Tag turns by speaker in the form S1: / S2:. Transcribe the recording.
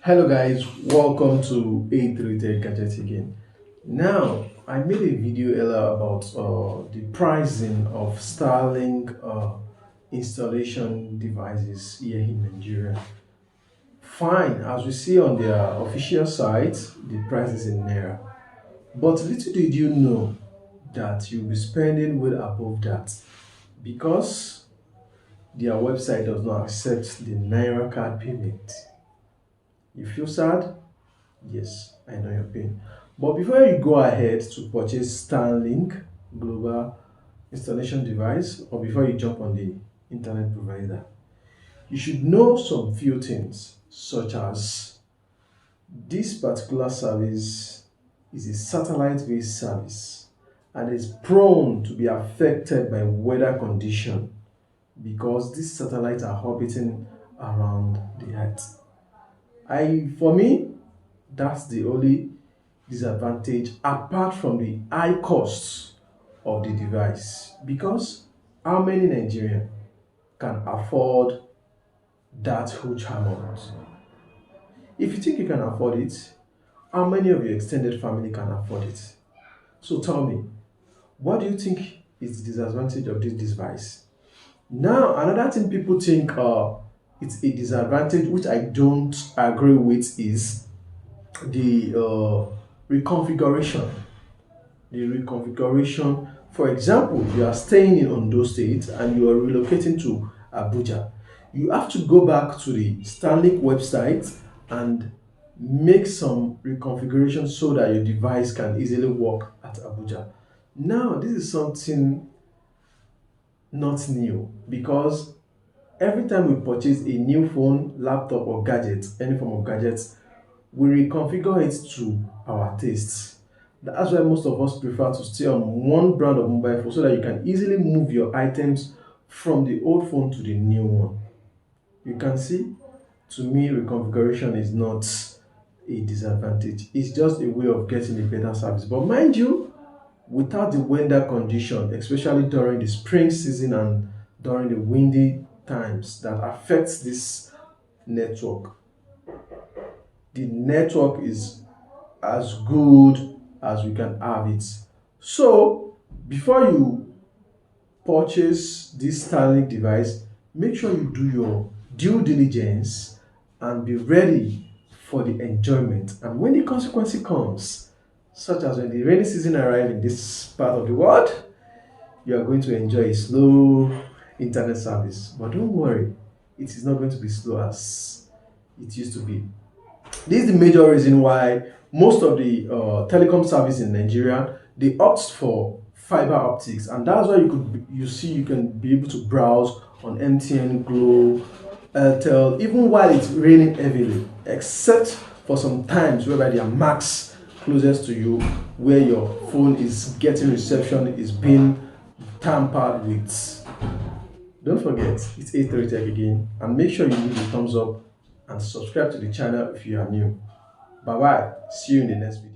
S1: Hello guys, welcome to A3 Tech Gadget again. Now, I made a video earlier about the pricing of Starlink installation devices here in Nigeria. Fine, as we see on their official site, the price is in Naira. But little did you know that you'll be spending way above that because their website does not accept the Naira card payment. You feel sad? Yes, I know your pain. But before you go ahead to purchase Starlink global installation device or before you jump on the internet provider, you should know some few things such as this particular service is a satellite-based service and is prone to be affected by weather condition because these satellites are orbiting around the earth. For me, that's the only disadvantage apart from the high costs of the device. Because how many Nigerians can afford that huge amount? If you think you can afford it, how many of your extended family can afford it? So tell me, what do you think is the disadvantage of this device? Now, another thing people think it's a disadvantage, which I don't agree with, is the reconfiguration. For example, you are staying in Ondo State and you are relocating to Abuja. You have to go back to the Starlink website and make some reconfiguration so that your device can easily work at Abuja. Now, this is something not new because every time we purchase a new phone, laptop, or gadget, any form of gadgets, we reconfigure it to our tastes. That's why most of us prefer to stay on one brand of mobile phone so that you can easily move your items from the old phone to the new one. You can see, to me, reconfiguration is not a disadvantage. It's just a way of getting a better service. But mind you, without the weather condition, especially during the spring season and during the windy times that affects this network, the network is as good as we can have it. So before you purchase this Starlink device, make sure you do your due diligence and be ready for the enjoyment. And when the consequence comes, such as when the rainy season arrives in this part of the world, you are going to enjoy a slow internet service. But don't worry, it is not going to be slow as it used to be. This is the major reason why most of the telecom service in Nigeria, they opt for fiber optics, and that's why you can be able to browse on MTN, Glo, Airtel, even while it's raining heavily, except for some times whereby there are marks closest to you where your phone is getting reception is being tampered with. Don't forget, it's A3 Tech again, and make sure you leave a thumbs up and subscribe to the channel if you are new. Bye bye. See you in the next video.